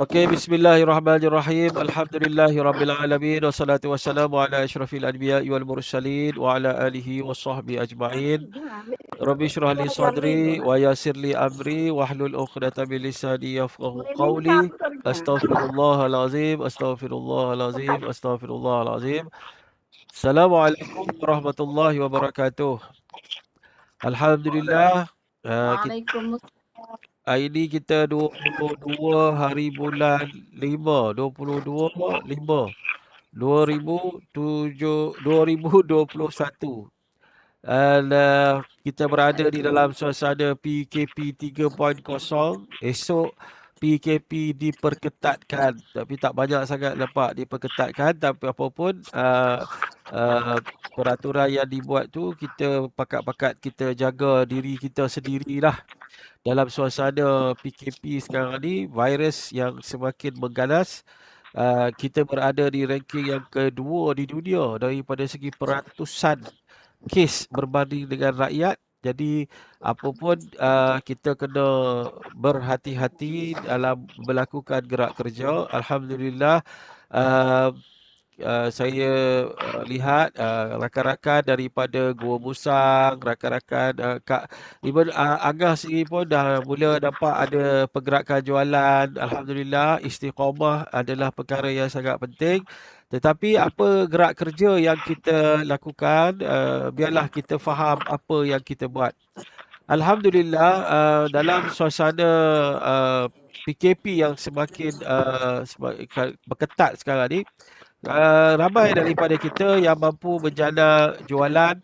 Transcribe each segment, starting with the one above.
Okey, bismillahirrahmanirrahim. Alhamdulillahirabbil alamin wassalatu wassalamu ala asyrafil anbiya'i wal mursalin wa ala alihi washabbihi ajma'in. Rabbi shrah li sadri wa yassir li amri wahlul 'uqdatam min lisani yafqahu qawli. Astaghfirullahal azim, astaghfirullahal azim, astaghfirullahal azim. Assalamualaikum warahmatullahi wabarakatuh. Alhamdulillah, kita hari ni kita 22 hari bulan 5, 22 5 2021. Dan kita berada di dalam suasana PKP 3.0. Esok PKP diperketatkan, tapi tak banyak sangat nampak diperketatkan. Tapi apapun peraturan yang dibuat tu, kita pakat-pakat kita jaga diri kita sendirilah. Dalam suasana PKP sekarang ni, virus yang semakin mengganas, kita berada di ranking yang kedua di dunia daripada segi peratusan kes berbanding dengan rakyat. Jadi apapun kita kena berhati-hati dalam melakukan gerak kerja. Alhamdulillah, uh, saya lihat rakan-rakan daripada Gua Musang, rakan-rakan even Angah sendiri pun dah mula nampak ada pergerakan jualan. Alhamdulillah, istiqamah adalah perkara yang sangat penting. Tetapi apa gerak kerja yang kita lakukan, biarlah kita faham apa yang kita buat. Alhamdulillah, dalam suasana PKP yang semakin berketat sekarang ni, ramai daripada kita yang mampu menjana jualan.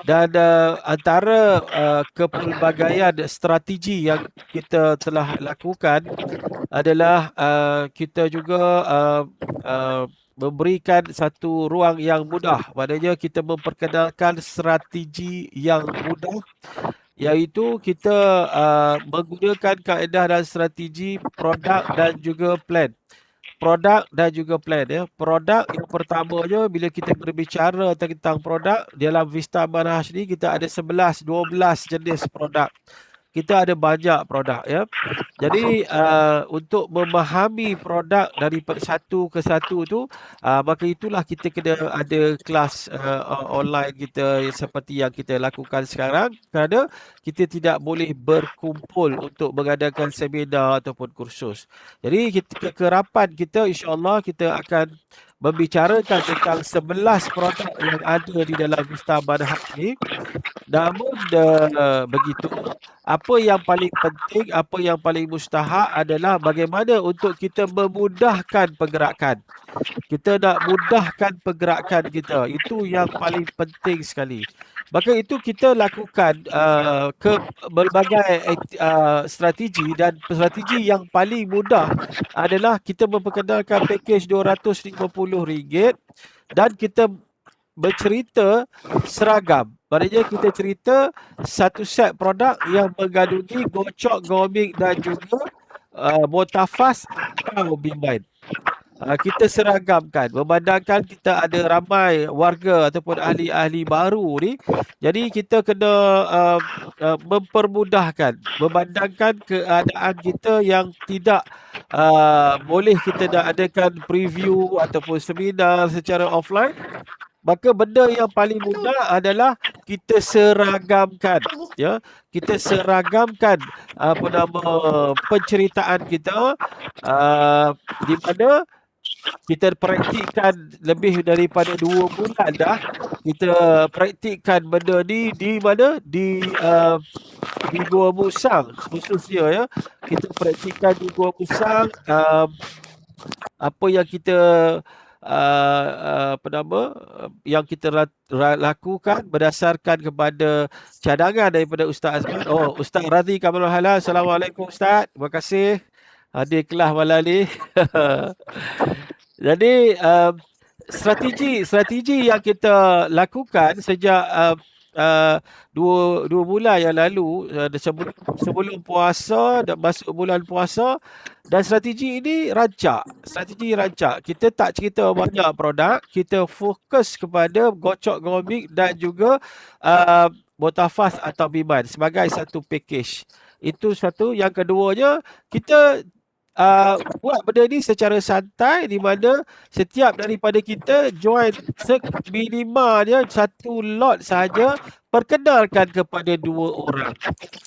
Dan antara kepelbagaian strategi yang kita telah lakukan adalah kita juga memberikan satu ruang yang mudah. Maknanya kita memperkenalkan strategi yang mudah, iaitu kita menggunakan kaedah dan strategi produk dan juga plan. Produk dan juga plan, ya. Produk yang pertamanya, bila kita berbicara tentang produk dalam Vista Manhaj ni, kita ada 11 12 jenis produk. Kita ada banyak produk, ya. Jadi untuk memahami produk daripada satu ke satu tu, maka itulah kita kena ada kelas online kita seperti yang kita lakukan sekarang, kerana kita tidak boleh berkumpul untuk mengadakan seminar ataupun kursus. Jadi kekerapan kita, insya-Allah kita akan membicarakan tentang 11 produk yang ada di dalam Vista Manhaj ni. Namun begitu, apa yang paling penting, apa yang paling mustahak adalah bagaimana untuk kita memudahkan pergerakan. Kita nak mudahkan pergerakan kita. Itu yang paling penting sekali. Maka itu kita lakukan ke berbagai strategi, dan strategi yang paling mudah adalah kita memperkenalkan pakej RM250 dan kita bercerita seragam. Maknanya kita cerita satu set produk yang mengandungi gocok, gomik dan juga motafas atau bimbine. Kita seragamkan, memandangkan kita ada ramai warga ataupun ahli-ahli baru ni. Jadi kita kena mempermudahkan, memandangkan keadaan kita yang tidak boleh kita nak adakan preview ataupun seminar secara offline. Maka benda yang paling mudah adalah kita seragamkan, ya. Kita seragamkan penceritaan kita, di mana kita praktikkan lebih daripada 2 bulan dah. Kita praktikkan benda ni di mana? Di Gua Musang khususnya, ya. Kita praktikkan di Gua Musang. Apa yang kita yang kita lakukan berdasarkan kepada cadangan daripada Ustaz Azman. Ustaz Radhi Kamalul Halal. Assalamualaikum Ustaz. Terima kasih hadir kelas malam ni. Jadi strategi yang kita lakukan sejak dua bulan yang lalu, sebelum puasa dan masuk bulan puasa, dan strategi ini rancak. Kita tak cerita banyak produk, kita fokus kepada gocok gomik dan juga motafas atau bimbine sebagai satu package. Itu satu. Yang keduanya, kita buat benda ni secara santai, di mana setiap daripada kita join minimanya satu lot sahaja, perkenalkan kepada 2 orang.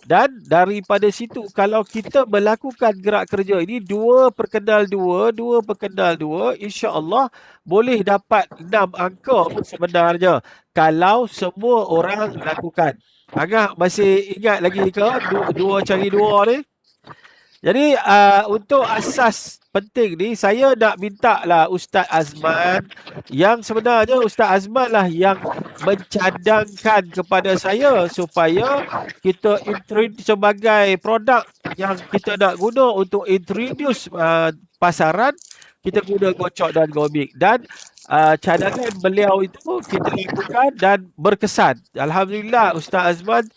Dan daripada situ, kalau kita melakukan gerak kerja ini, 2 perkenal 2, 2 perkenal 2, insya-Allah boleh dapat 6 angka pun sebenarnya kalau semua orang lakukan. Agak masih ingat lagi ke dua cari dua ni? Jadi untuk asas penting ni, saya nak minta lah Ustaz Azman, yang sebenarnya Ustaz Azman lah yang mencadangkan kepada saya supaya kita sebagai produk yang kita nak guna untuk introduce pasaran, kita guna Gocok dan Gomik. Dan cadangan beliau itu kita lakukan dan berkesan. Alhamdulillah Ustaz Azman,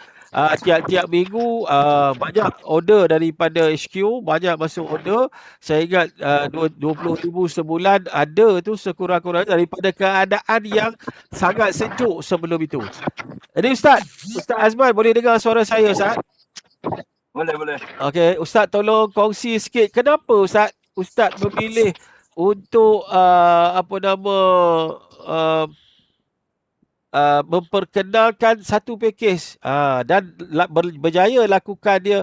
tiap-tiap minggu banyak order daripada HQ, banyak masuk order. Saya ingat 20,000 sebulan ada tu sekurang-kurangnya, daripada keadaan yang sangat sejuk sebelum itu. Jadi Ustaz Azman, boleh dengar suara saya Ustaz? Boleh. Okey, Ustaz tolong kongsi sikit kenapa Ustaz memilih untuk uh, memperkenalkan satu pakej dan berjaya lakukan dia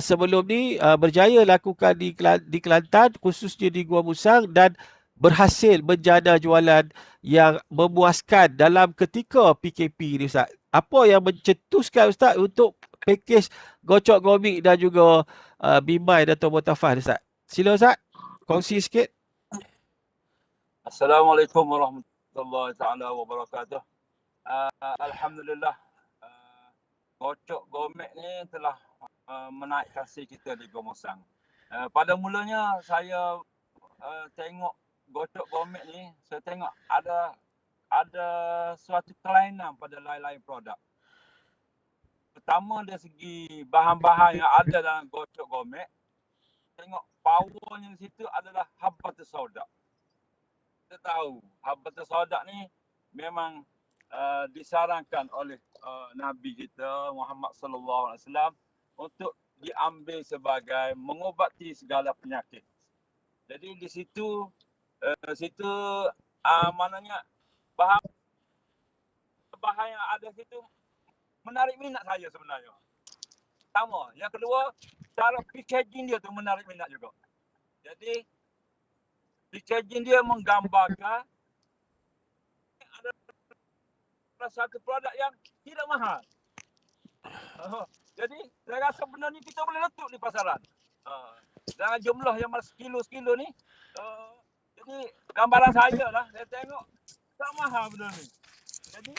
sebelum ni, berjaya lakukan di Kelantan, khususnya di Gua Musang, dan berhasil menjana jualan yang memuaskan dalam ketika PKP ni Ustaz. Apa yang mencetuskan Ustaz untuk pakej Gocok Gomik dan juga Bimai Dato' Motafah Ustaz? Sila Ustaz, kongsi sikit. Assalamualaikum warahmatullahi taala wabarakatuh. Alhamdulillah, Gocok Gomik ni telah menaik kasih kita di Gua Musang. Pada mulanya saya tengok Gocok Gomik ni, saya tengok ada suatu kelainan pada lain-lain produk. Pertama dari segi bahan-bahan yang ada dalam Gocok Gomik, tengok powernya di situ adalah habbatus sauda. Kita tahu habbatus sauda ni memang disarankan oleh Nabi kita Muhammad sallallahu alaihi wasallam untuk diambil sebagai mengobati segala penyakit. Jadi di situ maknanya bahan yang ada situ menarik minat saya sebenarnya. Pertama, yang kedua, cara packaging dia tu menarik minat juga. Jadi packaging dia menggambarkan satu produk yang tidak mahal. Jadi saya rasa benda ni kita boleh letup di pasaran. Dengan jumlah yang sekilo-sekilo ni. Jadi gambaran saya lah, saya tengok tak mahal benda ni. Jadi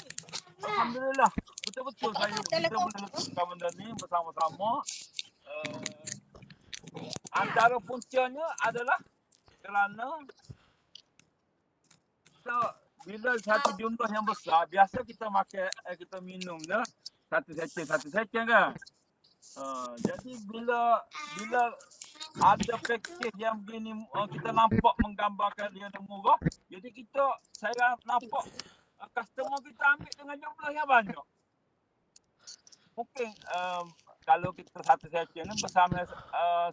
alhamdulillah, betul-betul kita boleh letupkan benda ni bersama-sama. Antara puncanya adalah kerana bila satu jumlah yang besar, biasa kita minum dah satu secen kan. Jadi bila ada pakej yang begini, kita nampak menggambarkan dia murah, jadi saya nampak customer kita ambil dengan jumlah yang banyak. Mungkin kalau kita satu secen ni bersama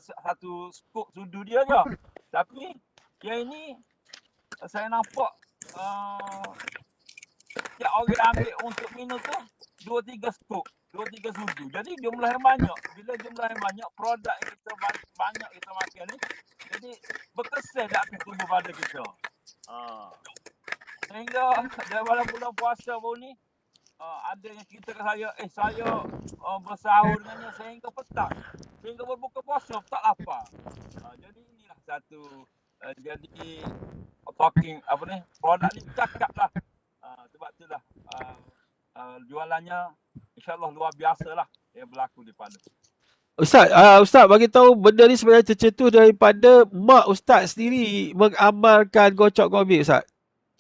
satu skop sudu dia je. Tapi yang ini saya nampak setiap orang ambil untuk minum tu 2-3 skop, 2-3 sudu. Jadi jumlah yang banyak. Bila jumlah yang banyak, produk yang kita banyak kita makan ni, jadi berkesan dah ke tubuh pada kita. Sehingga daripada bulan puasa baru ni, ada yang cerita ke saya bersahur dengannya sehingga petang. Sehingga berbuka puasa tak lapar. Jadi inilah satu jadi talking produk ni cakap lah. Sebab itulah jualannya insyaAllah luar biasa lah yang berlaku di Padu. Ustaz bagi tahu benda ni sebenarnya tercetus daripada mak Ustaz sendiri mengamalkan Gocok Gomik Ustaz.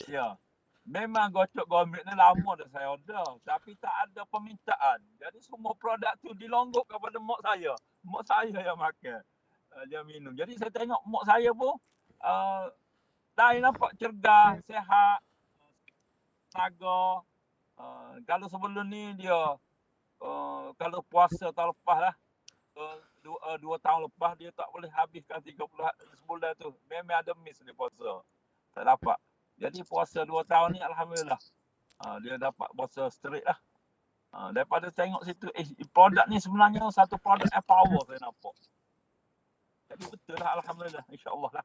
Ya. Memang Gocok Gomik ni lama dah saya order, tapi tak ada permintaan. Jadi semua produk tu dilonggok kepada mak saya. Mak saya yang makan. Dia minum. Jadi saya tengok mak saya pun dah nampak cergas, sihat, tenaga. Kalau sebelum ni dia kalau puasa tahun lepas lah, dua tahun lepas dia tak boleh habiskan 30 sebulan tu. Memang ada miss dia puasa. Tak dapat. Jadi puasa 2 tahun ni alhamdulillah. Dia dapat puasa straight lah. Daripada tengok situ, produk ni sebenarnya satu produk yang power saya nampak. Jadi betul lah alhamdulillah, insya-Allah lah.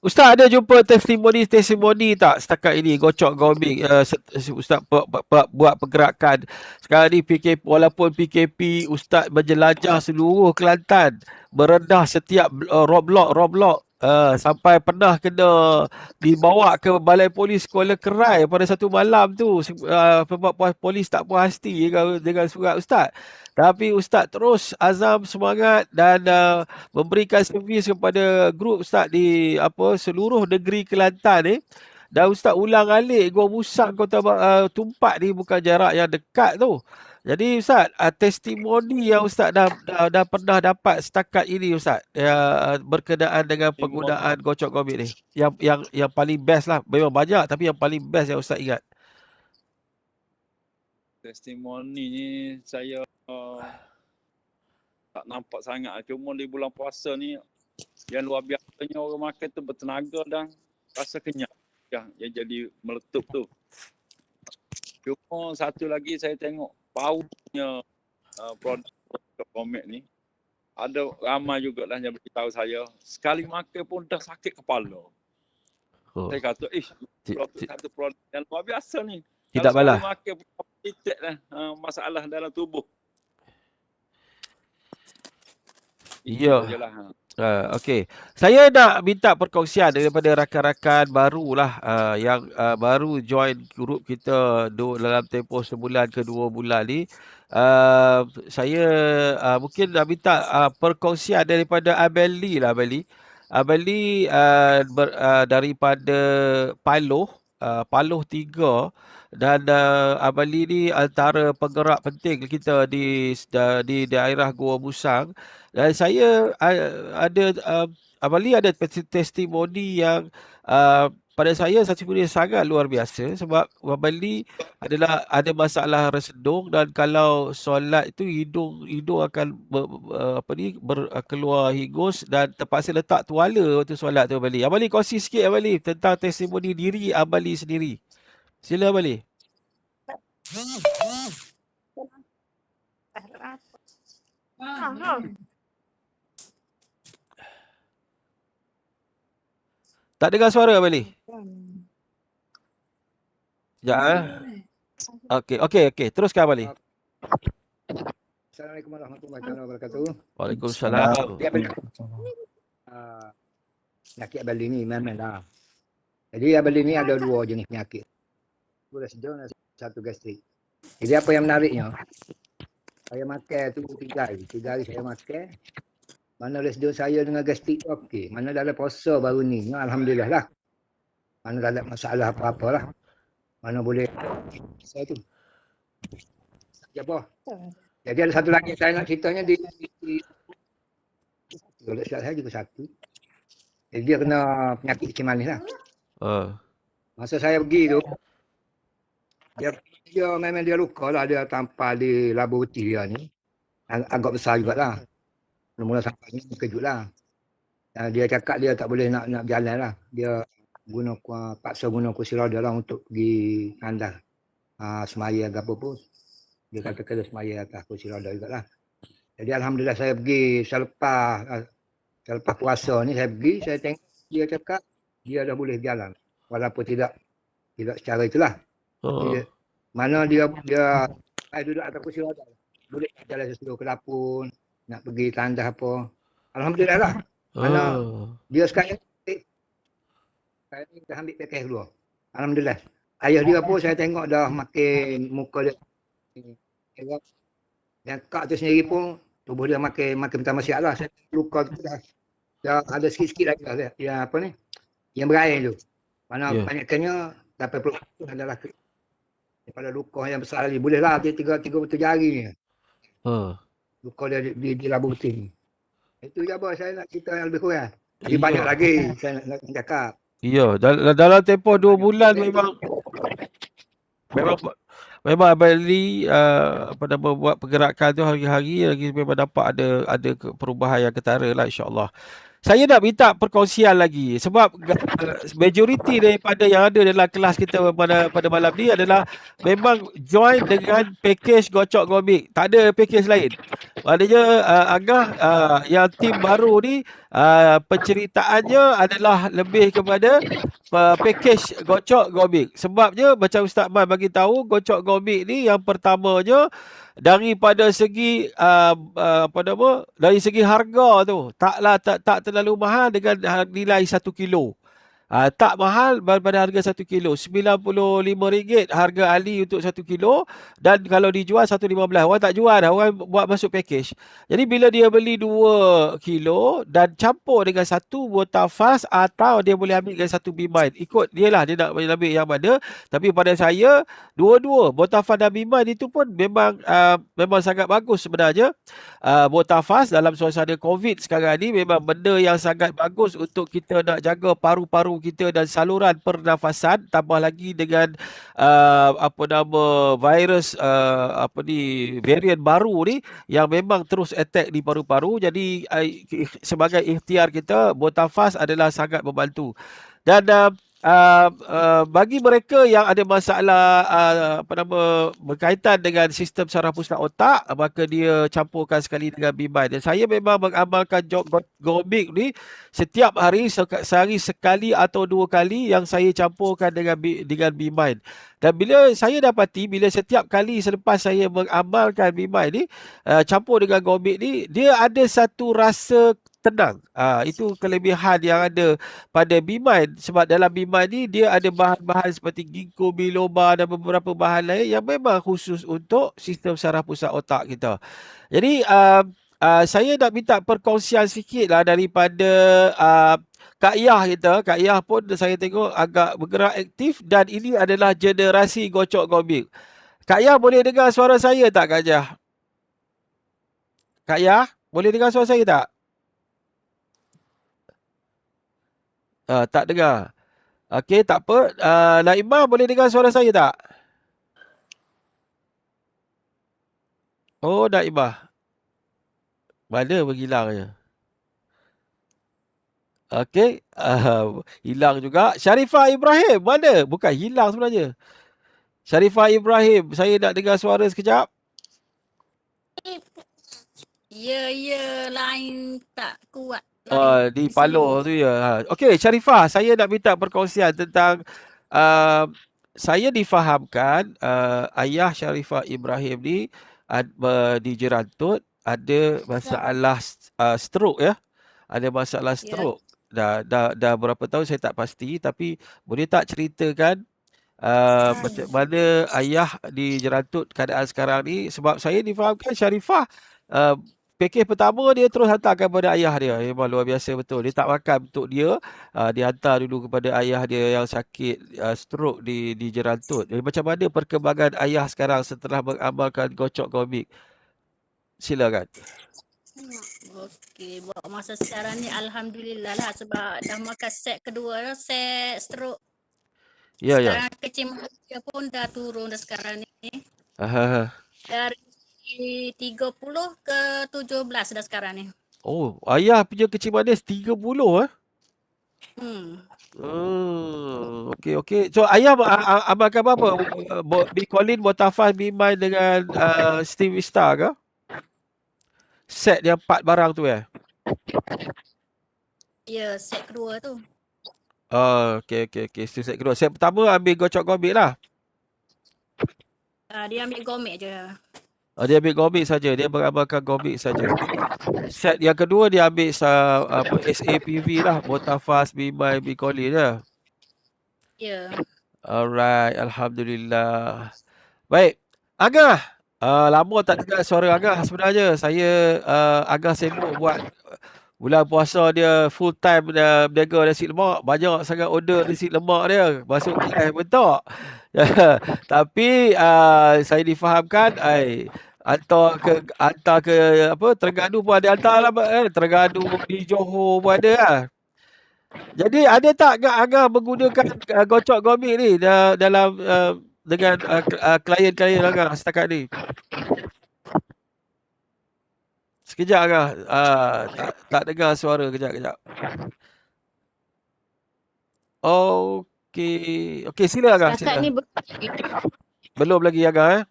Ustaz ada jumpa testimoni tak setakat ini Gocok Gomik Ustaz buat pergerakan sekarang ni PKP, walaupun PKP Ustaz menjelajah seluruh Kelantan, merendah setiap roadblock sampai pernah kena dibawa ke Balai Polis Kuala Kerai pada satu malam tu sebab polis tak puas hati dengan surat Ustaz. Tapi Ustaz terus azam semangat dan memberikan servis kepada grup Ustaz di seluruh negeri Kelantan ni. Dan Ustaz ulang-alik Gua Musang Kota Tumpak ni bukan jarak yang dekat tu. Jadi Ustaz, testimoni yang Ustaz dah pernah dapat setakat ini Ustaz, berkenaan dengan penggunaan Gocok Gomik ni. Yang paling best lah. Memang banyak tapi yang paling best yang Ustaz ingat. Testimoni ni saya tak nampak sangat. Cuma di bulan puasa ni yang luar biasanya orang makan tu bertenaga dan rasa kenyang. Yang jadi meletup tu. Cuma satu lagi saya tengok powernya produk Gomik ni. Ada ramai jugalah yang beritahu saya, sekali makan pun dah sakit kepala. Saya kata, satu produk yang luar biasa ni. Tidak balah. Sekali makan pun titik lah masalah dalam tubuh. Ya. Okey. Saya nak minta perkongsian daripada rakan-rakan barulah yang baru join grup kita dalam tempoh sebulan ke 2 bulan ni. Saya mungkin nak minta perkongsian daripada Abel Lee lah, Abel Lee daripada Paloh 3. Dan Abel Lee ni antara penggerak penting kita di daerah Gua Musang. Dan saya ada Abel Lee ada testimoni yang pada saya testimoni sangat luar biasa, sebab Abel Lee ada masalah resendung, dan kalau solat itu hidung akan keluar hingus dan terpaksa letak tuala waktu solat tu. Abel Lee kongsi sikit Abel Lee tentang testimoni diri Abel Lee sendiri. Sila Abel Lee. Tak dengar suara Abel Lee. Ya. Okey. Teruskan Abel Lee. Assalamualaikum warahmatullahi wabarakatuh. Waalaikumsalam. Penyakit Abel Lee ni memang dah. Jadi Abel Lee ni ada 2 jenis penyakit. Resendung dan satu gastrik. Jadi apa yang menariknya, saya makan tu 3 hari. 3 hari saya makan. Mana resendung saya dengan gastrik tu okey. Mana dalam puasa baru ni, alhamdulillah lah. Mana tak ada masalah apa-apa lah. Mana boleh saya tu. Apa? Jadi ada satu lagi saya nak ceritanya kalau silap saya juga satu. Jadi dia kena penyakit kecil manis lah. Masa saya pergi tu, dia memang dia luka lah. Dia tampal di laboratori dia ni. Agak besar jugalah. Mula-mula sampai ni kejut lah. Dia cakap dia tak boleh nak berjalan lah. Dia paksa guna kursi roda lah untuk pergi kandang. Semaya ke apa pun. Dia kata kena semaya atas kursi roda jugalah. Jadi alhamdulillah saya pergi selepas puasa ni saya pergi. Saya tengok dia cakap dia dah boleh berjalan. Walaupun tidak secara itulah. Mana dia duduk atas kursi roda. Boleh jalan sesuatu ke dapur. Nak pergi tandas apa. Alhamdulillah lah. Mana dia sekarang dah ambil PKS dulu. Alhamdulillah. Ayah dia pun saya tengok dah makin muka dia. Dan kak tu sendiri pun tubuh dia makin tambah siap lah. Saya luka tu dah ada sikit-sikit lagi lah. Yang apa ni? Yang berair tu. Mana banyaknya 80% adalah daripada luka yang besar lagi. Boleh lah 3 jari ni. Luka dia di labu putih ni. Itu je apa saya nak cerita yang lebih kurang. Lagi banyak lagi saya nak cakap. Ya, dalam tempoh 2 bulan memang memang Abang Ali apa nama buat pergerakan tu hari-hari lagi memang nampak ada perubahan yang ketara lah, insya-Allah. Saya nak minta perkongsian lagi sebab majoriti daripada yang ada dalam kelas kita pada malam ni adalah memang join dengan package Gocok Gomik. Tak ada package lain. Maknanya Angah yang tim baru ni penceritaannya adalah lebih kepada package Gocok Gomik. Sebabnya macam Ustaz Man bagi tahu Gocok Gomik ni yang pertamanya daripada segi apa nama dari segi harga tu tak terlalu mahal dengan nilai 1 kilo. Tak mahal daripada harga 1 kilo. RM95 harga Ali untuk 1 kilo. Dan kalau dijual 115. Orang tak jual dah. Orang buat masuk package. Jadi bila dia beli 2 kilo dan campur dengan 1 botol fast atau dia boleh ambil dengan 1 B-Mind. Ikut dia lah dia nak ambil yang mana. Tapi pada saya dua-dua botol fast dan B-Mind itu pun memang sangat bagus sebenarnya. Botol fast dalam suasana COVID sekarang ni memang benda yang sangat bagus untuk kita nak jaga paru-paru kita dan saluran pernafasan, tambah lagi dengan apa nama virus varian baru ni yang memang terus attack di paru-paru. Jadi sebagai ikhtiar kita, botol fast adalah sangat membantu. Dan bagi mereka yang ada masalah berkaitan dengan sistem saraf pusat otak, maka dia campurkan sekali dengan B-Mind. Dan saya memang mengamalkan Gomik ni setiap hari, sehari sekali atau 2 kali yang saya campurkan dengan B-Mind. Dan bila saya dapati, bila setiap kali selepas saya mengamalkan B-Mind ni campur dengan Gomik ni, dia ada satu rasa tenang. Itu kelebihan yang ada pada B-Mind. Sebab dalam B-Mind ni dia ada bahan-bahan seperti ginkgo biloba dan beberapa bahan lain yang memang khusus untuk sistem saraf pusat otak kita. Jadi saya nak minta perkongsian sikit lah daripada Kak Yah kita. Kak Yah pun saya tengok agak bergerak aktif dan ini adalah generasi Gocok Gomik. Kak Yah boleh dengar suara saya tak, Kak Yah? Kak Yah, boleh dengar suara saya tak? Tak dengar. Okey, tak apa. Naimah boleh dengar suara saya tak? Oh, Naimah. Mana menghilangnya? Okey. Hilang juga. Syarifah Ibrahim, mana? Bukan hilang sebenarnya. Syarifah Ibrahim, saya nak dengar suara sekejap. Ya, line tak kuat. Di Paloh tu ya. Okey, Syarifah, saya nak minta perkongsian tentang saya difahamkan ayah Syarifah Ibrahim ni di Jerantut ada masalah stroke ya. Ada masalah stroke. Dah berapa tahun saya tak pasti, tapi boleh tak ceritakan macam mana ayah di Jerantut keadaan sekarang ni? Sebab saya difahamkan Syarifah package pertama dia terus hantarkan kepada ayah dia. Memang luar biasa betul. Dia tak makan untuk dia. Dia hantar dulu kepada ayah dia yang sakit stroke di Jerantut. Jadi macam mana perkembangan ayah sekarang setelah mengamalkan Gocok Gomik? Silakan. Okey, buat masa sekarang ni alhamdulillah lah sebab dah makan set kedua dah, set stroke. Ya. Sekarang kecemasan dia pun dah turun dah sekarang ni. Dari 30 ke 17 dah sekarang ni. Oh, ayah punya kecil manis 30 Okey. So ayah amalkan apa? B-Colin, Botafas, B-Mind dengan Steve Vista ke? Set yang 4 barang tu ya? Ya, set kedua tu. Okey. Set kedua. Set pertama ambil Gocok Gomik lah. Dia ambil Gomik je. Dia ambil Gomik saja. Dia beramalkan Gomik saja. Set yang kedua dia ambil SAPV lah. Botafas, B-Mind, B-Colin lah. Ya. Alright. Alhamdulillah. Baik. Angah. Lama tak dengar suara Angah sebenarnya. Saya Angah sibuk buat bulan puasa dia full time berniaga nasi lemak. Banyak sangat order nasi lemak dia. Masuk kelas bentak. Tapi saya difahamkan hantar ke Terengganu pun ada hantar lah. Terengganu di Johor pun ada lah. Jadi ada tak Angah menggunakan Gocok Gomik ni dalam dengan klien-klien Angah setakat ni? Sekejap Angah. Tak dengar suara. Kejap. Okey, sila Angah. Setakat Sila. ni Belum lagi Angah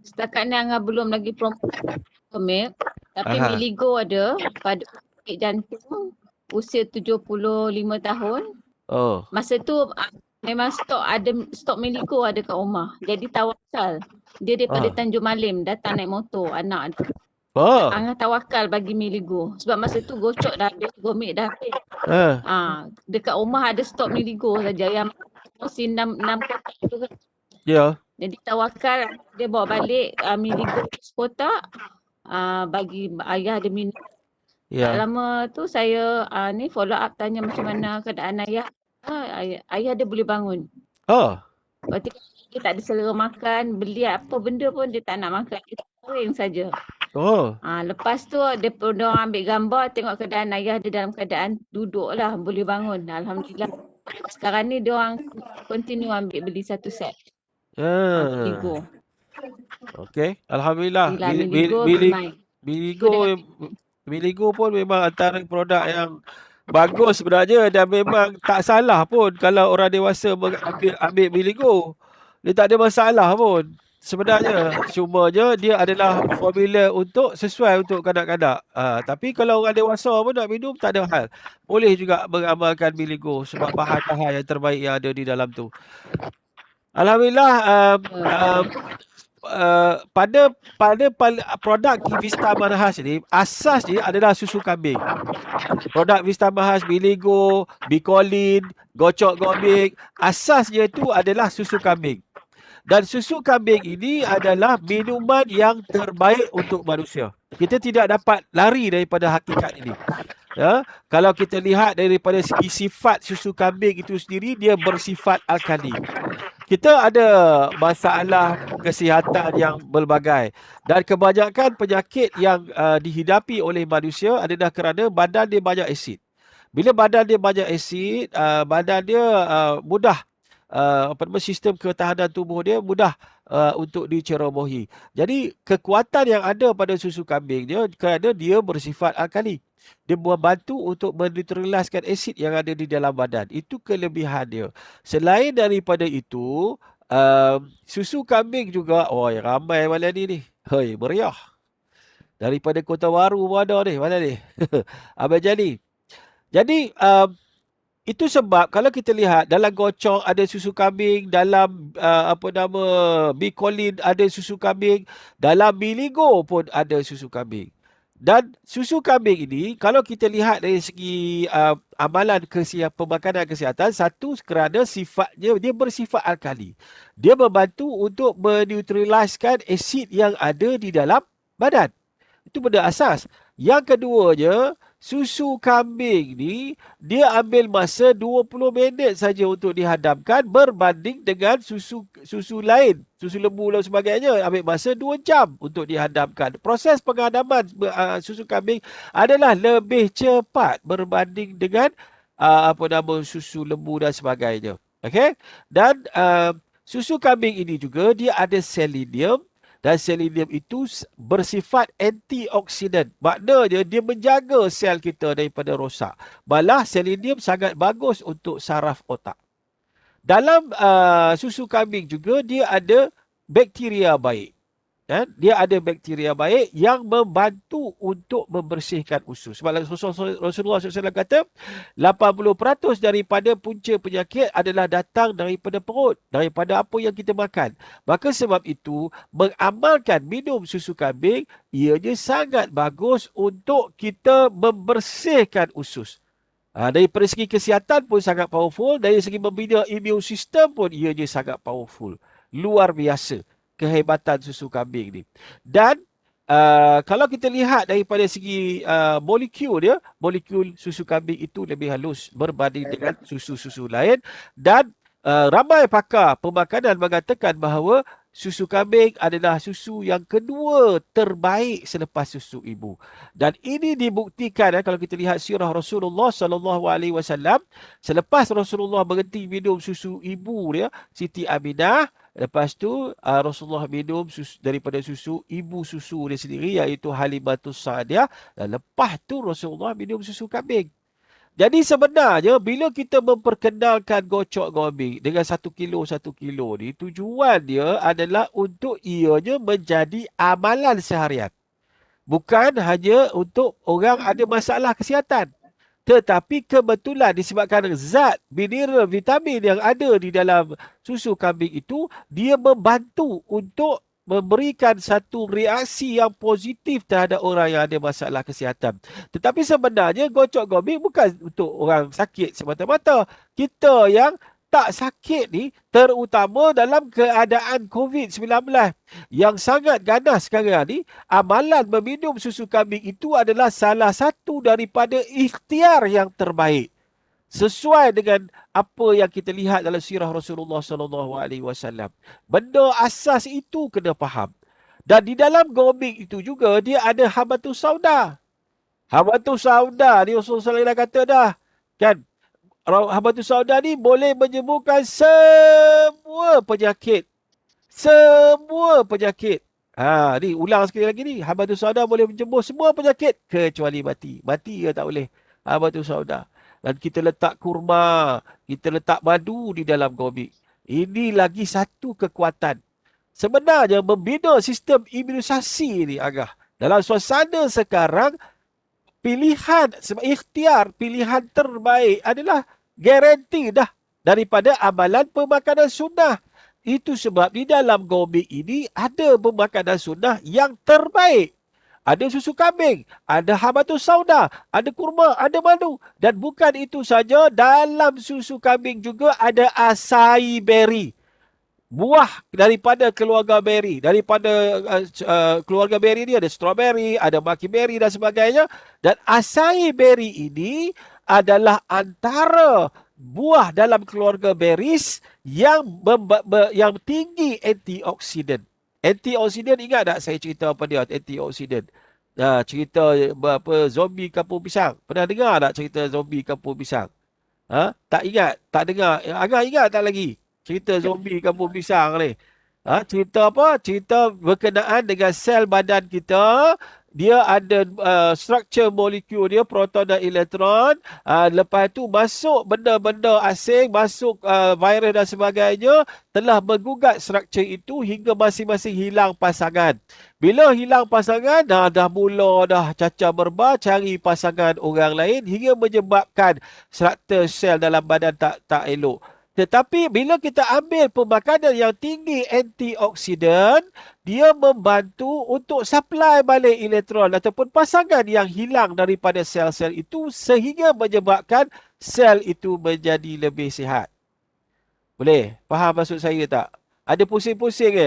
Setakat ni Angah belum lagi promote milk. Tapi Aha. Miligo ada pada sakit jantung usia 75 tahun. Oh. Masa tu memang stok Miligo ada kat rumah. Jadi tawakal. Dia daripada Tanjung Malim datang naik motor anak. Oh. Angah tawakal bagi Miligo. Sebab masa tu gocok dah habis, gomik dah habis. Dekat rumah ada stok Miligo saja yang mesti 6 kotak tu kan. Ya. Yeah. Jadi tawakal dia bawa balik Miligo 10 kotak. Bagi ayah dia minum. Ya. Tak lama tu saya ni follow up tanya macam mana keadaan ayah. Ayah dia boleh bangun. Oh. Berarti dia tak ada selera makan, beli apa benda pun dia tak nak makan. Dia kering saja. Oh. Lepas tu dia orang ambil gambar tengok keadaan ayah dia dalam keadaan duduk lah, boleh bangun. Alhamdulillah. Sekarang ni dia orang continue ambil beli satu set. Miligo. Okey, alhamdulillah. Miligo pun memang antara produk yang bagus sebenarnya dan memang tak salah pun kalau orang dewasa ambil Miligo. Dia tak ada masalah pun. Sebenarnya cumanya dia adalah formula sesuai untuk kanak-kanak. Tapi kalau orang dewasa pun nak minum tak ada hal. Boleh juga mengamalkan Miligo sebab bahan-bahan yang terbaik yang ada di dalam tu. Alhamdulillah pada produk Vista Manhaj ni asasnya adalah susu kambing. Produk Vista Manhaj, Miligo, Bicolin, Gocok Gomik, asasnya itu adalah susu kambing. Dan susu kambing ini adalah minuman yang terbaik untuk manusia. Kita tidak dapat lari daripada hakikat ini. Ya, kalau kita lihat daripada segi sifat susu kambing itu sendiri, dia bersifat alkali. Kita ada masalah kesihatan yang berbagai dan kebanyakan penyakit yang dihidapi oleh manusia adalah kerana badan dia banyak asid. Bila badan dia banyak asid, badan dia mudah sistem ketahanan tubuh dia mudah untuk dicerobohi. Jadi kekuatan yang ada pada susu kambing dia kerana dia bersifat alkali. Dia membantu untuk menetraliskan asid yang ada di dalam badan. Itu kelebihan dia. Selain daripada itu, susu kambing juga, ramai malam ni. Meriah. Daripada Kota Baru pun ada ni. Mana ni? Abang Jani. Jadi, itu sebab kalau kita lihat dalam Gocok ada susu kambing, dalam Bicolin ada susu kambing, dalam Miligo pun ada susu kambing. Dan susu kambing ini kalau kita lihat dari segi amalan pemakanan kesihatan, satu kerana sifatnya dia bersifat alkali. Dia membantu untuk menetraliskan asid yang ada di dalam badan. Itu benda asas. Yang keduanya, susu kambing ni dia ambil masa 20 minit saja untuk dihadamkan berbanding dengan susu lain, susu lembu dan sebagainya ambil masa 2 jam untuk dihadamkan. Proses penghadaman susu kambing adalah lebih cepat berbanding dengan susu lembu dan sebagainya. Okey? Dan susu kambing ini juga dia ada selenium. Dan selenium itu bersifat antioksidan. Maknanya dia menjaga sel kita daripada rosak. Malah selenium sangat bagus untuk saraf otak. Dalam susu kambing juga dia ada bakteria baik. Dia ada bakteria baik yang membantu untuk membersihkan usus. Sebab Rasulullah SAW kata 80% daripada punca penyakit adalah datang daripada perut, daripada apa yang kita makan. Maka sebab itu mengamalkan minum susu kambing ianya sangat bagus untuk kita membersihkan usus. Daripada segi kesihatan pun sangat powerful, dari segi membina immune system pun ianya sangat powerful. Luar biasa kehebatan susu kambing ni. Dan kalau kita lihat daripada segi molekul dia, molekul susu kambing itu lebih halus berbanding dengan susu-susu lain. Dan ramai pakar pemakanan mengatakan bahawa susu kambing adalah susu yang kedua terbaik selepas susu ibu. Dan ini dibuktikan kalau kita lihat sirah Rasulullah SAW, selepas Rasulullah berhenti minum susu ibu dia, Siti Aminah, Lepas tu Rasulullah minum susu, daripada susu ibu susu dia sendiri iaitu Halimatus Sa'diyah, dan lepas tu Rasulullah minum susu kambing. Jadi sebenarnya bila kita memperkenalkan gocok gombing dengan 1 kilo ni, tujuan dia adalah untuk ianya menjadi amalan seharian. Bukan hanya untuk orang ada masalah kesihatan. Tetapi kebetulan disebabkan zat, mineral, vitamin yang ada di dalam susu kambing itu, dia membantu untuk memberikan satu reaksi yang positif terhadap orang yang ada masalah kesihatan. Tetapi sebenarnya gocok gombing bukan untuk orang sakit semata-mata. Kita yang tak sakit ni, terutama dalam keadaan COVID-19 yang sangat ganas sekarang ni, amalan meminum susu kambing itu adalah salah satu daripada ikhtiar yang terbaik. Sesuai dengan apa yang kita lihat dalam sirah Rasulullah SAW. Benda asas itu kena faham. Dan di dalam gombing itu juga dia ada habatus sauda. Habatus sauda ni Rasulullah SAW kata dah. Kan? Habatus sauda ni boleh menyembuhkan semua penyakit. Semua penyakit. Ni ulang sekali lagi ni. Habatus sauda boleh menyembuh semua penyakit kecuali mati. Mati ya tak boleh. Habatus sauda. Dan kita letak kurma, kita letak madu di dalam gombing. Ini lagi satu kekuatan. Sebenarnya membina sistem imunisasi ni Agah. Dalam suasana sekarang, pilihan, ikhtiar, pilihan terbaik adalah garanti dah daripada amalan pemakanan sunnah. Itu sebab di dalam gombing ini ada pemakanan sunnah yang terbaik. Ada susu kambing, ada habatus sauda, ada kurma, ada madu. Dan bukan itu saja, dalam susu kambing juga ada acai berry. Buah daripada keluarga berry. Daripada keluarga berry ni ada strawberry, ada makiberry dan sebagainya. Dan acai berry ini adalah antara buah dalam keluarga berries yang tinggi antioksidan. Antioksidan, ingat tak saya cerita apa dia antioksidan? Cerita apa zombie kampung pisang. Pernah dengar tak cerita zombie kampung pisang? Tak ingat? Tak dengar? Agak ingat tak lagi? Cerita zombie kampung pisang ni. Cerita apa? Cerita berkenaan dengan sel badan kita. Dia ada struktur molekul dia, proton dan elektron. Lepas tu masuk benda-benda asing, masuk virus dan sebagainya, telah menggugat struktur itu hingga masing-masing hilang pasangan. Bila hilang pasangan, dah mula dah cacah berbar, cari pasangan orang lain hingga menyebabkan struktur sel dalam badan tak elok. Tetapi bila kita ambil pemakanan yang tinggi antioksidan, dia membantu untuk supply balik elektron ataupun pasangan yang hilang daripada sel-sel itu sehingga menyebabkan sel itu menjadi lebih sihat. Boleh? Faham maksud saya tak? Ada pusing-pusing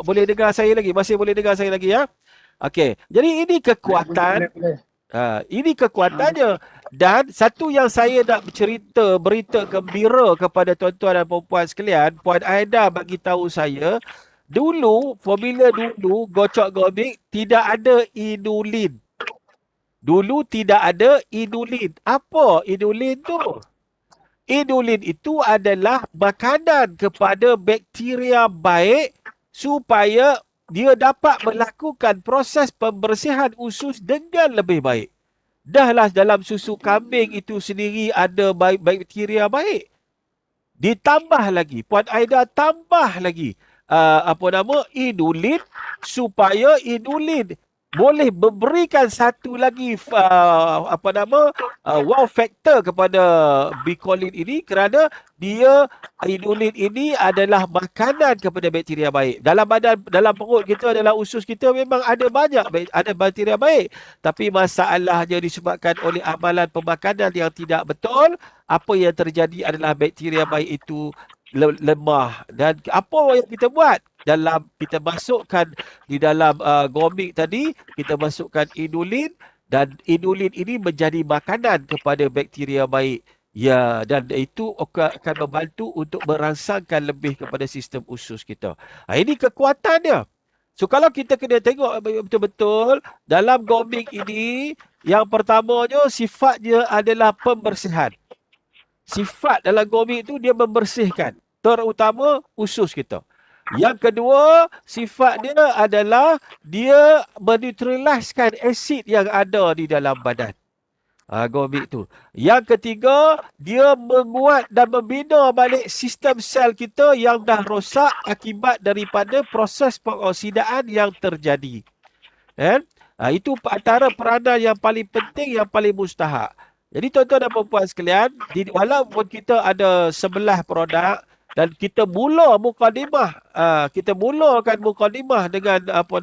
boleh dengar saya lagi? Masih boleh dengar saya lagi ya? Okey. Jadi ini kekuatan. Ini kekuatannya. Dan satu yang saya nak berita gembira kepada tuan-tuan dan puan-puan sekalian, Puan Aida bagi tahu saya, formula dulu gocok gombing tidak ada inulin. Dulu tidak ada inulin. Apa inulin tu? Inulin itu adalah makanan kepada bakteria baik supaya dia dapat melakukan proses pembersihan usus dengan lebih baik. Dahlah dalam susu kambing itu sendiri ada bakteria baik. Ditambah lagi, Puan Aida tambah lagi inulin supaya inulin boleh memberikan satu lagi wow factor kepada bicolin ini kerana inulin ini adalah makanan kepada bakteria baik. Dalam perut kita, dalam usus kita memang ada bakteria baik. Tapi masalahnya disebabkan oleh amalan pemakanan yang tidak betul, apa yang terjadi adalah bakteria baik itu lemah. Dan apa yang kita buat? Kita masukkan di dalam gombing tadi, kita masukkan inulin dan inulin ini menjadi makanan kepada bakteria baik. Ya, dan itu akan membantu untuk merangsangkan lebih kepada sistem usus kita. Ini kekuatannya. So kalau kita kena tengok betul-betul dalam gombing ini, yang pertamanya sifatnya adalah pembersihan. Sifat dalam gomik tu dia membersihkan, terutama usus kita. Yang kedua, sifat dia adalah dia menetraliskan asid yang ada di dalam badan. Gomik tu. Yang ketiga, dia menguat dan membina balik sistem sel kita yang dah rosak akibat daripada proses pengoksidaan yang terjadi. Itu antara peranan yang paling penting, yang paling mustahak. Jadi tuan-tuan dan puan-puan sekalian, walaupun kita ada 11 produk dan kita mula mukadimah, kita mulakan mukadimah dengan apa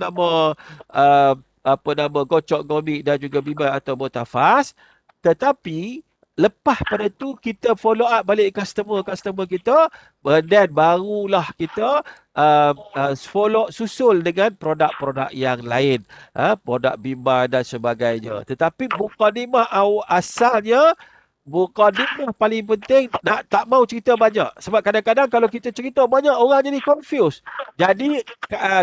nama gocok gomik dan juga bimbang atau mutafaz, tetapi lepas pada tu kita follow up balik customer kita, dan barulah kita susul dengan produk-produk yang lain, produk bimbang dan sebagainya. Tetapi mukadimah asalnya, mukadimah paling penting, tak mau cerita banyak. Sebab kadang-kadang kalau kita cerita banyak, orang jadi confused. Jadi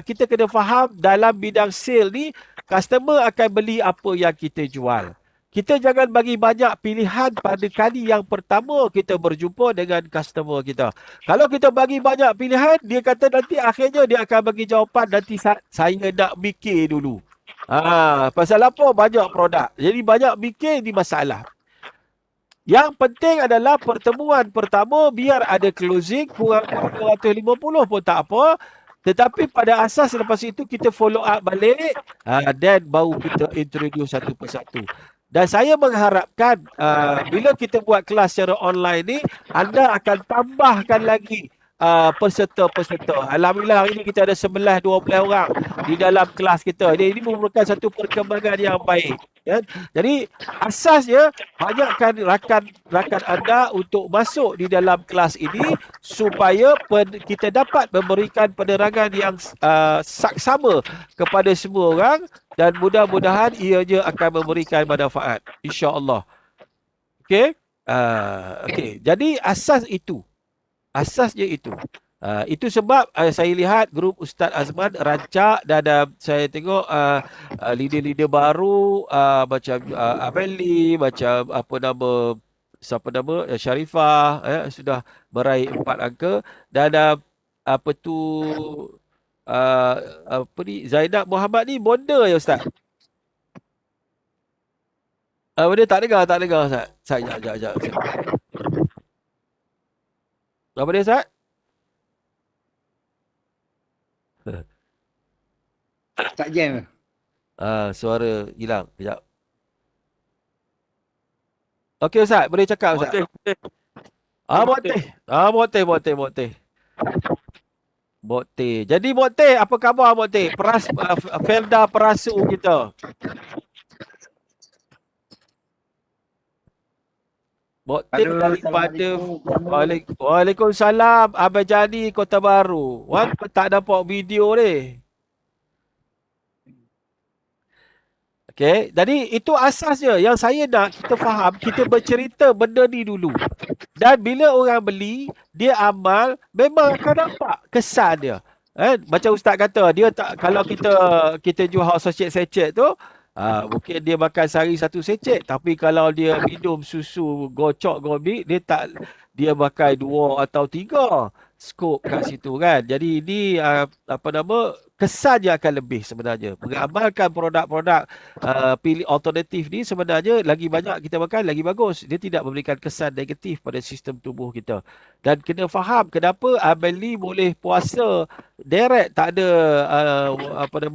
kita kena faham dalam bidang sale ni, customer akan beli apa yang kita jual. Kita jangan bagi banyak pilihan pada kali yang pertama kita berjumpa dengan customer kita. Kalau kita bagi banyak pilihan, dia kata nanti akhirnya dia akan bagi jawapan, nanti saya nak mikir dulu. Pasal apa? Banyak produk. Jadi banyak mikir ni masalah. Yang penting adalah pertemuan pertama, biar ada closing, kurang 250 pun tak apa. Tetapi pada asas lepas itu kita follow up balik, dan baru kita introduce satu persatu. Dan saya mengharapkan bila kita buat kelas secara online ni, anda akan tambahkan lagi peserta-peserta. Alhamdulillah hari ini kita ada 11-12 orang di dalam kelas kita. Ini merupakan satu perkembangan yang baik. Ya. Jadi asasnya, banyakkan rakan anda untuk masuk di dalam kelas ini supaya kita dapat memberikan penerangan yang saksama kepada semua orang, dan mudah-mudahan ianya akan memberikan manfaat, insya-Allah. Okey? Okey. Jadi asasnya itu. Itu sebab saya lihat grup Ustaz Azman rancak, dan saya tengok leader-leader baru macam Ameli, macam Sharifah sudah meraih 4 angka, dan Zainab Muhammad ni bonda ya Ustaz. Dia tak dengar Ustaz. Sekejap. Apa dia Ustaz? Tak jam. Suara hilang. Sekejap. Okey Ustaz, boleh cakap Ustaz? Mokte. Jadi Mokte, apa khabar Mokte? Felda perasu kita. Mokte daripada Waalaikumsalam, Abang Jani, Kota Baru. Wan tak nampak video ni. Okey, jadi itu asasnya. Yang saya nak kita faham, kita bercerita benda ni dulu. Dan bila orang beli, dia amal, memang akan nampak kesan dia. Macam Ustaz kata, dia tak, kalau kita jual sachet-sachet tu, mungkin dia makan sehari 1 secet, tapi kalau dia minum susu gocok gomik, dia pakai 2 atau 3 skop kat situ kan. Jadi ini kesannya akan lebih sebenarnya. Mengamalkan produk-produk pilih alternatif ni sebenarnya lagi banyak kita makan lagi bagus. Dia tidak memberikan kesan negatif pada sistem tubuh kita. Dan kena faham kenapa Ameli boleh puasa direct, tak ada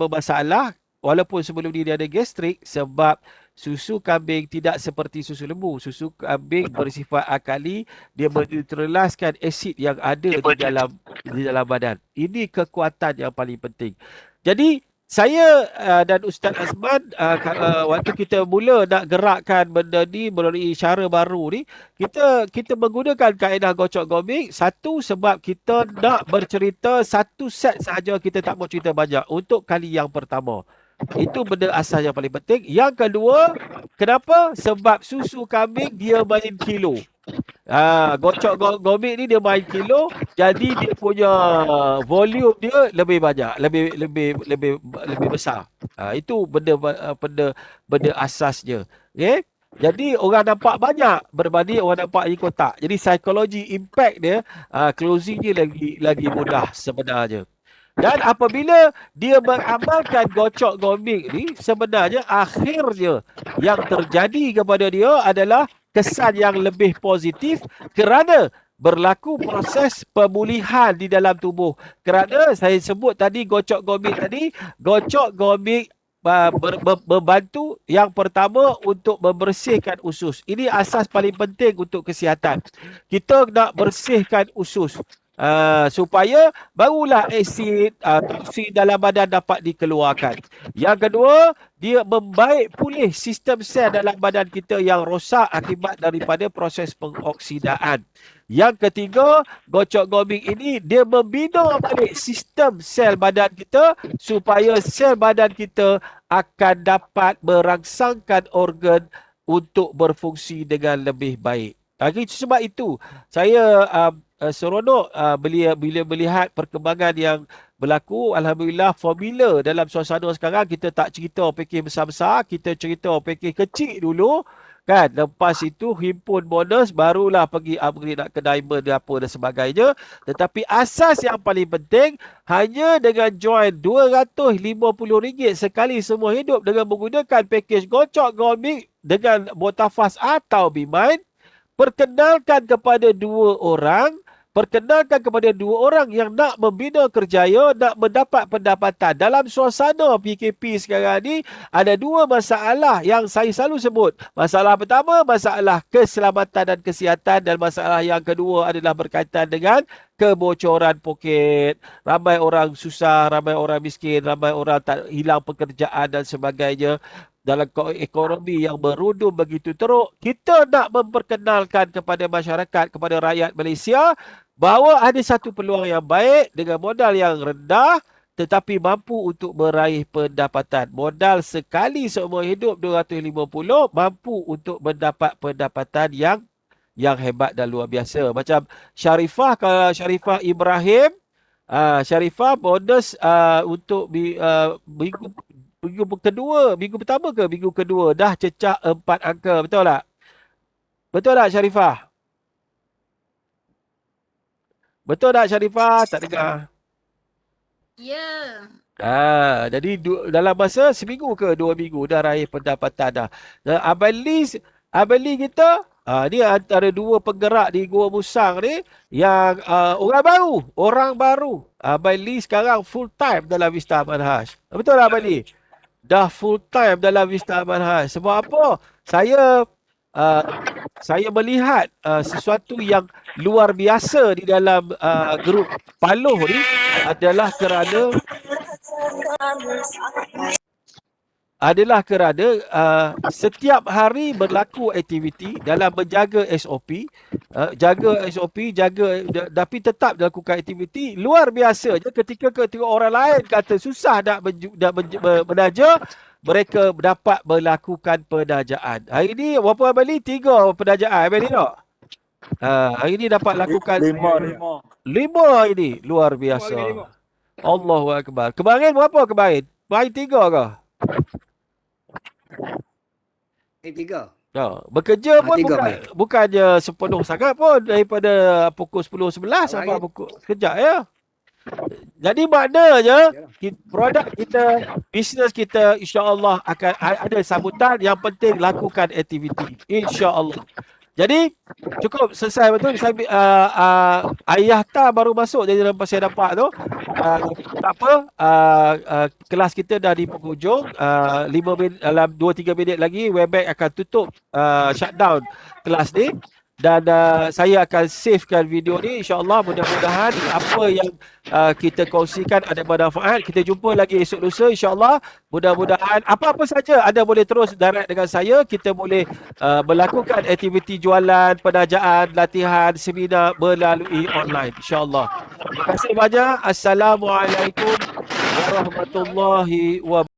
masalah. Walaupun sebelum ni dia ada gastrik, sebab susu kambing tidak seperti susu lembu. Susu kambing bersifat alkali, dia menetraliskan asid yang ada di dalam badan. Ini kekuatan yang paling penting. Jadi saya dan Ustaz Azman, waktu kita mula nak gerakkan benda ni melalui cara baru ni, kita menggunakan kaedah gocok gomik. Satu, sebab kita nak bercerita satu set sahaja, kita tak mau cerita banyak untuk kali yang pertama. Itu benda asas yang paling penting. Yang kedua, kenapa? Sebab susu kambing dia main kilo. Gocok gomik ni dia main kilo, jadi dia punya volume dia lebih banyak, lebih besar. Itu benda asasnya. Okay? Jadi orang nampak banyak berbanding orang nampak di kotak. Jadi psikologi impact dia, closing dia lagi mudah sebenarnya. Dan apabila dia beramalkan gocok gomik ni, sebenarnya akhirnya yang terjadi kepada dia adalah kesan yang lebih positif kerana berlaku proses pemulihan di dalam tubuh. Kerana saya sebut tadi gocok gomik membantu yang pertama untuk membersihkan usus. Ini asas paling penting untuk kesihatan. Kita nak bersihkan usus supaya barulah asid, toksin dalam badan dapat dikeluarkan. Yang kedua, dia membaik pulih sistem sel dalam badan kita yang rosak akibat daripada proses pengoksidaan. Yang ketiga, gocok gomik ini dia membina balik sistem sel badan kita supaya sel badan kita akan dapat merangsangkan organ untuk berfungsi dengan lebih baik. Sebab itu saya seronok bila melihat perkembangan yang berlaku. Alhamdulillah, formula dalam suasana sekarang kita tak cerita pakej besar-besar, kita cerita pakej kecil dulu. Kan, lepas itu himpun bonus, barulah pergi upgrade nak ke diamond apa dan sebagainya. Tetapi asas yang paling penting, hanya dengan join RM250 sekali semua hidup dengan menggunakan pakej gocok gomik dengan Botafast atau BeMind, perkenalkan kepada dua orang yang nak membina kerjaya, nak mendapat pendapatan. Dalam suasana PKP sekarang ni, ada dua masalah yang saya selalu sebut. Masalah pertama, masalah keselamatan dan kesihatan, dan masalah yang kedua adalah berkaitan dengan kebocoran poket. Ramai orang susah, ramai orang miskin, ramai orang tak hilang pekerjaan dan sebagainya. Dalam ekonomi yang berundum begitu teruk, kita nak memperkenalkan kepada masyarakat, kepada rakyat Malaysia bahawa ada satu peluang yang baik dengan modal yang rendah tetapi mampu untuk meraih pendapatan. Modal sekali seumur hidup 250 mampu untuk mendapat pendapatan yang hebat dan luar biasa. Macam Sharifah, kalau Sharifah Ibrahim, Sharifah bonus untuk minggu pertama ke minggu kedua dah cecah 4 angka. Betul tak? Betul tak, Sharifah? Betul tak, Sharifah? Tak dengar. Ya. Jadi dalam masa seminggu ke 2 minggu dah raih pendapatan dah. Abang Lee kita, ni antara dua penggerak di Gua Musang ni yang orang baru. Abang Lee sekarang full time dalam Vista Manhaj. Betul tak, Abang Lee? Dah full time dalam Vista Manhaj. Sebab apa? Saya melihat sesuatu yang luar biasa di dalam grup Paloh ni adalah kerana setiap hari berlaku aktiviti dalam menjaga SOP, tapi tetap dilakukan aktiviti. Luar biasa je ketika orang lain kata susah nak menaja, mereka dapat melakukan penajaan. Hari ni berapa, Abang Lee? 3 penajaan, Abang Lee tak? Hari ni dapat lakukan 5 hari ni. Luar biasa. Allahu Akbar. Kemarin berapa kemarin? Kemarin 3 ke? 3. Bekerja pun bukannya sepenuh sangat pun, daripada pukul 10-11 sampai pukul sekejap ya. Jadi maknanya produk kita, bisnes kita insya-Allah akan ada sambutan. Yang penting lakukan aktiviti insya-Allah. Jadi cukup selesai betul. Saya Ayah Ta baru masuk, jadi lepas saya dapat tu tak apa, kelas kita dah di penghujung. 5 minit, dalam 2-3 minit lagi Webex akan tutup shutdown kelas ni. Dan saya akan savekan video ni, insya-Allah. Mudah-mudahan apa yang kita kongsikan ada manfaat. Kita jumpa lagi esok lusa, insya-Allah. Mudah-mudahan apa-apa saja anda boleh terus direct dengan saya. Kita boleh melakukan aktiviti jualan, penajaan, latihan, seminar melalui online, insya-Allah. Terima kasih banyak. Assalamualaikum warahmatullahi wabarakatuh.